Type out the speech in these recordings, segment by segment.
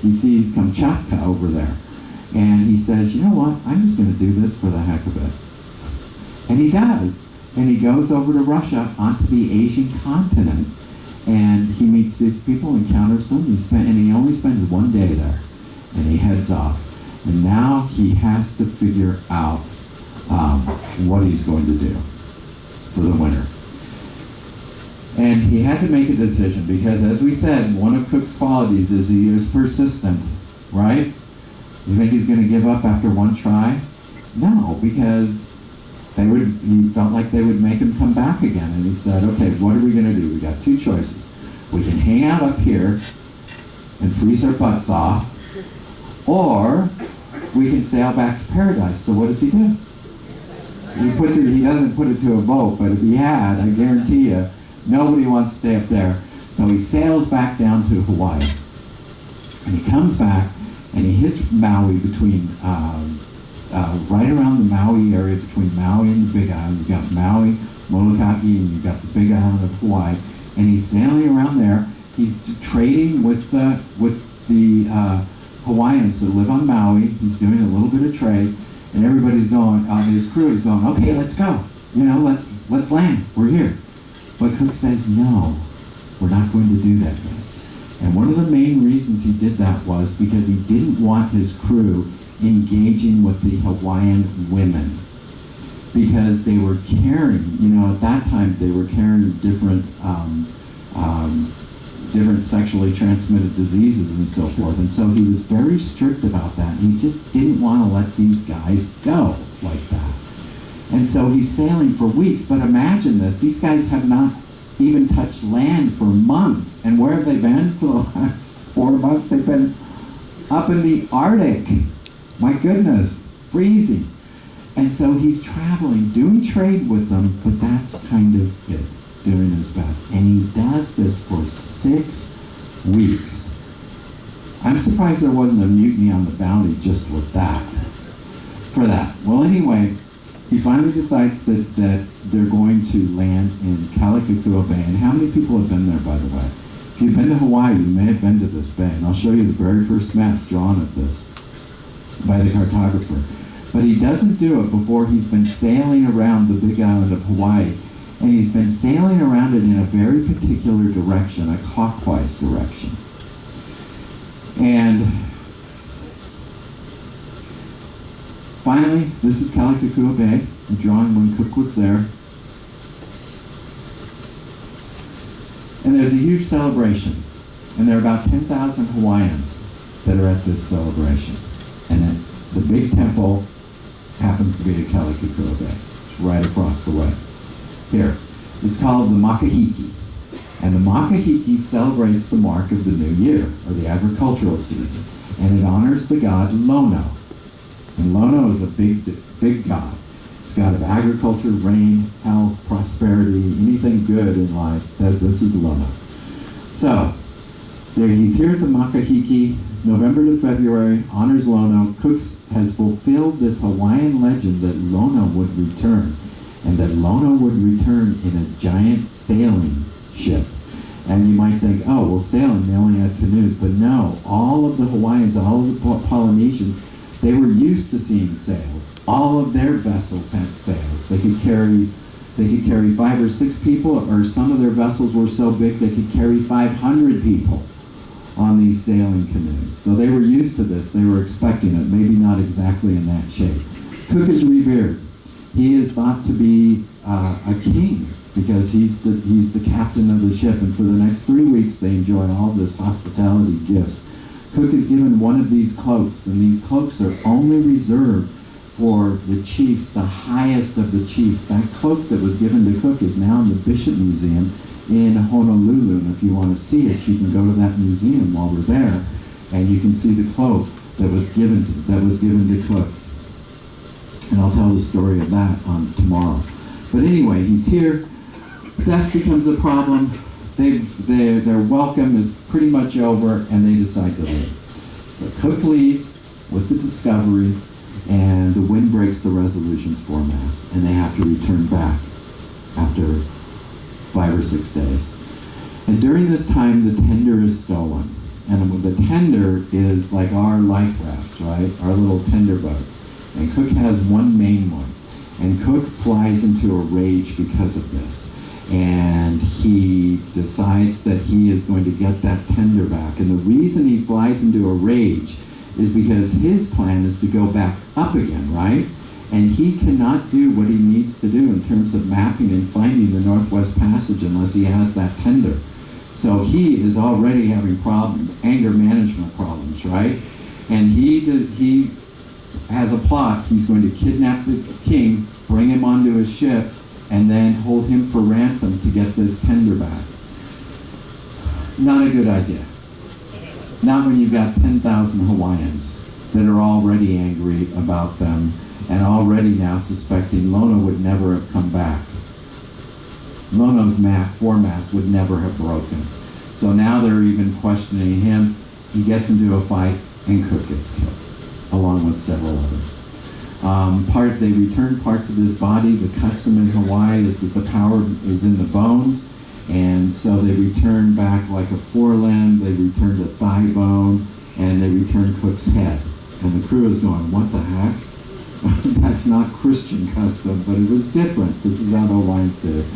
he sees Kamchatka over there. And he says, you know what, I'm just going to do this for the heck of it. And he does. And he goes over to Russia, onto the Asian continent, and he meets these people, encounters them, and he only spends one day there. And he heads off. And now he has to figure out what he's going to do for the winter. And he had to make a decision because, as we said, one of Cook's qualities is he is persistent, right? You think he's going to give up after one try? No, because he felt like they would make him come back again. And he said, okay, what are we going to do? We got two choices. We can hang out up here and freeze our butts off, or we can sail back to paradise. So what does he do? He doesn't put it to a vote, but if he had, I guarantee you, nobody wants to stay up there. So he sails back down to Hawaii. And he comes back, and he hits Maui between, right around the Maui area, between Maui and the Big Island. You've got Maui, Molokai, and you've got the Big Island of Hawaii. And he's sailing around there. He's trading with the Hawaiians that live on Maui. He's doing a little bit of trade. And everybody's going, his crew is going, okay, let's go. Let's land. We're here. But Cook says, no, we're not going to do that yet. And one of the main reasons he did that was because he didn't want his crew engaging with the Hawaiian women. Because they were carrying, at that time, they were carrying different sexually transmitted diseases and so forth. And so he was very strict about that. And he just didn't want to let these guys go like that. And so he's sailing for weeks. But imagine this. These guys have not even touched land for months. And where have they been for the last 4 months? They've been up in the Arctic. My goodness, freezing. And so he's traveling, doing trade with them, but that's kind of it, doing his best. And he does this for 6 weeks. I'm surprised there wasn't a mutiny on the Bounty just with that, for that. Well, anyway, he finally decides that they're going to land in Kalikakua Bay. And how many people have been there, by the way? If you've been to Hawaii, you may have been to this bay. And I'll show you the very first map drawn of this by the cartographer. But he doesn't do it before he's been sailing around the Big Island of Hawaii. And he's been sailing around it in a very particular direction, a clockwise direction. And finally, this is Kalikakua Bay, drawn when Cook was there. And there's a huge celebration. And there are about 10,000 Hawaiians that are at this celebration. And then the big temple happens to be at Kalikakua Bay. It's right across the way. Here, it's called the Makahiki. And the Makahiki celebrates the mark of the new year, or the agricultural season. And it honors the god Lono. And Lono is a big god. It's god of agriculture, rain, health, prosperity, anything good in life. This is Lono. So, there he's here at the Makahiki, November to February, honors Lono. Cook has fulfilled this Hawaiian legend that Lono would return. And that Lono would return in a giant sailing ship. And you might think, oh, well, sailing, they only had canoes. But no, all of the Hawaiians, all of the Polynesians, they were used to seeing sails. All of their vessels had sails. They could carry 5 or 6 people, or some of their vessels were so big they could carry 500 people on these sailing canoes. So they were used to this. They were expecting it, maybe not exactly in that shape. Cook is revered. He is thought to be a king because he's the captain of the ship, and for the next 3 weeks they enjoy all this hospitality gifts. Cook is given one of these cloaks, and these cloaks are only reserved for the chiefs, the highest of the chiefs. That cloak that was given to Cook is now in the Bishop Museum in Honolulu, and if you want to see it, you can go to that museum while we're there, and you can see the cloak that was given to Cook. And I'll tell the story of that tomorrow. But anyway, he's here. Death becomes a problem. Their welcome is pretty much over, and they decide to leave. So Cook leaves with the Discovery, and the wind breaks the Resolution's foremast, and they have to return back after 5 or 6 days. And during this time, the tender is stolen. And the tender is like our life rafts, right? Our little tender boats. And Cook has one main one. And Cook flies into a rage because of this. And he decides that he is going to get that tender back. And the reason he flies into a rage is because his plan is to go back up again, right? And he cannot do what he needs to do in terms of mapping and finding the Northwest Passage unless he has that tender. So he is already having anger management problems, right? And he has a plot. He's going to kidnap the king, bring him onto his ship, and then hold him for ransom to get this tender back. Not a good idea. Not when you've got 10,000 Hawaiians that are already angry about them and already now suspecting Lono would never have come back. Lono's foremast would never have broken. So now they're even questioning him. He gets into a fight and Cook gets killed, along with several others. They return parts of his body. The custom in Hawaii is that the power is in the bones, and so they return back like a forelimb, they return a thigh bone, and they return Cook's head. And the crew is going, what the heck? That's not Christian custom, but it was different. This is how the Hawaiians did it.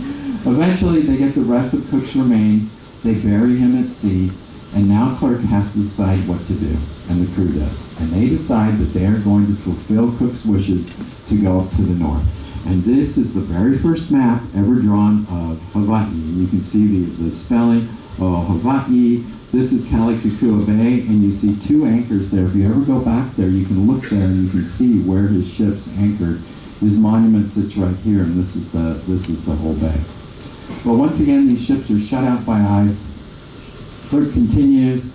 Eventually, they get the rest of Cook's remains, they bury him at sea, and now Clark has to decide what to do, and the crew does. And they decide that they are going to fulfill Cook's wishes to go up to the north. And this is the very first map ever drawn of Hawaii. You can see the spelling, Hawaii. This is Kalikakua Bay, and you see two anchors there. If you ever go back there, you can look there and you can see where his ship's anchored. His monument sits right here, and this is the whole bay. But once again, these ships are shut out by ice. Clark continues.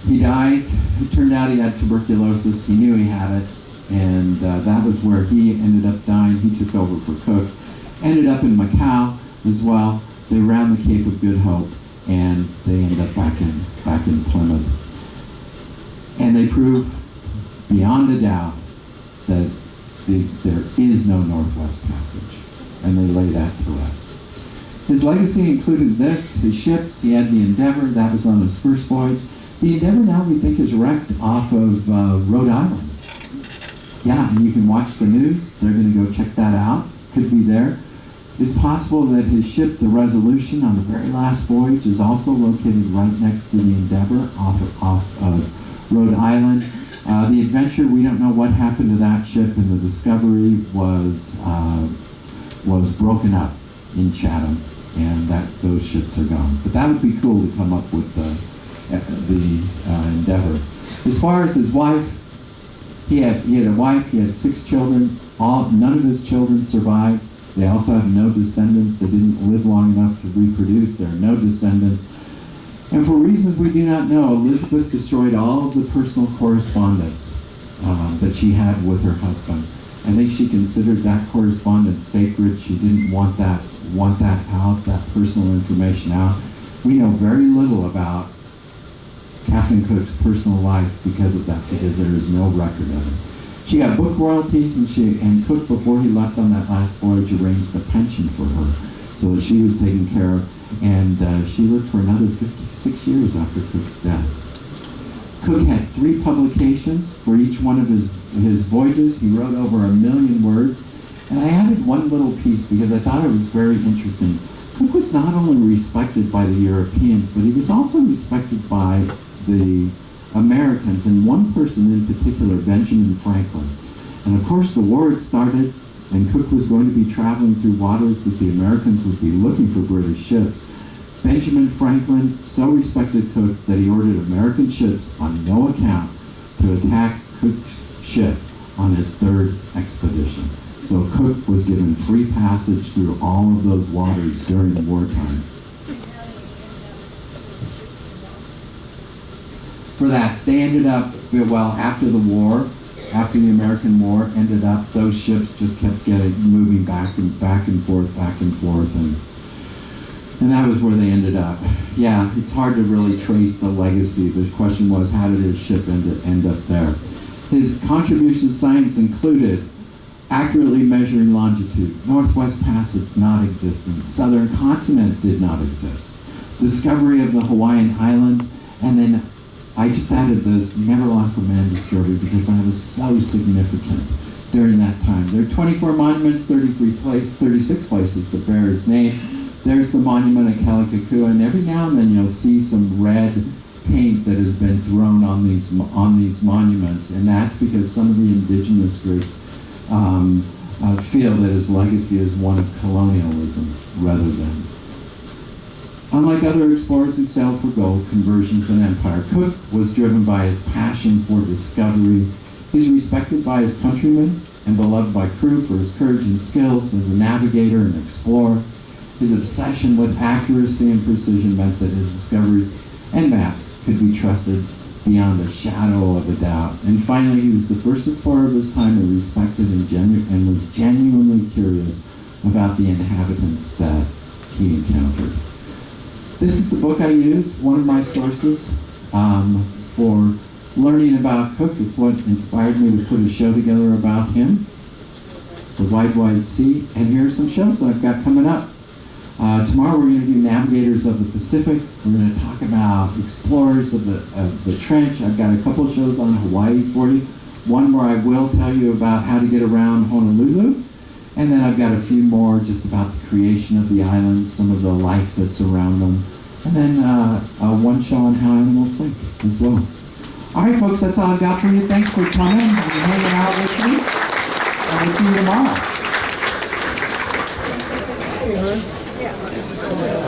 He dies. It turned out he had tuberculosis. He knew he had it. And that was where he ended up dying. He took over for Cook. Ended up in Macau as well. They ran the Cape of Good Hope, and they ended up back in Plymouth. And they proved beyond a doubt that there is no Northwest Passage, and they lay that to rest. His legacy included this: his ships. He had the Endeavor, that was on his first voyage. The Endeavor now we think is wrecked off of Rhode Island. Yeah, and you can watch the news. They're going to go check that out. Could be there. It's possible that his ship, the Resolution, on the very last voyage is also located right next to the Endeavor off of Rhode Island. The Adventure, we don't know what happened to that ship, and the Discovery was broken up in Chatham, and those ships are gone. But that would be cool to come up with the Endeavor. As far as his wife, he had a wife. He had 6 children. None of his children survived. They also have no descendants. They didn't live long enough to reproduce. There are no descendants. And for reasons we do not know, Elizabeth destroyed all of the personal correspondence that she had with her husband. I think she considered that correspondence sacred. She didn't want that out, that personal information out. We know very little about Captain Cook's personal life because of that, because there is no record of it. She got book royalties, and Cook, before he left on that last voyage, arranged a pension for her so that she was taken care of, and she lived for another 56 years after Cook's death. Cook had 3 publications for each one of his voyages. He wrote over 1 million words, and I added one little piece because I thought it was very interesting. Cook was not only respected by the Europeans, but he was also respected by the Americans, and one person in particular, Benjamin Franklin. And of course the war had started, and Cook was going to be traveling through waters that the Americans would be looking for British ships. Benjamin Franklin so respected Cook that he ordered American ships on no account to attack Cook's ship on his 3rd expedition. So Cook was given free passage through all of those waters during wartime. For that, they ended up, well, after the war, after the American War ended up, those ships just kept moving back and forth, and that was where they ended up. Yeah, it's hard to really trace the legacy. The question was, how did his ship end up there? His contributions to science included accurately measuring longitude, Northwest Passage not existent, Southern continent did not exist, discovery of the Hawaiian Islands, and then I just added this Never Lost a Man discovery because that was so significant during that time. There are 24 monuments, 36 places that bear his name. There's the monument at Cook1, and every now and then you'll see some red paint that has been thrown on these monuments, and that's because some of the indigenous groups feel that his legacy is one of colonialism rather than. Unlike other explorers who sailed for gold, conversions, and empire, Cook was driven by his passion for discovery. He's respected by his countrymen and beloved by crew for his courage and skills as a navigator and explorer. His obsession with accuracy and precision meant that his discoveries and maps could be trusted beyond a shadow of a doubt. And finally, he was the first explorer of his time who respected and was genuinely curious about the inhabitants that he encountered. This is the book I use, one of my sources for learning about Cook. It's what inspired me to put a show together about him, The Wide, Wide Sea. And here are some shows that I've got coming up. Tomorrow we're going to do Navigators of the Pacific. We're going to talk about explorers of the trench. I've got a couple of shows on Hawaii for you. One where I will tell you about how to get around Honolulu. And then I've got a few more just about the creation of the islands, some of the life that's around them. And then one show on how animals think as well. All right, folks, that's all I've got for you. Thanks for coming and hanging out with me. And we'll see you tomorrow. Hey, hon. Yeah.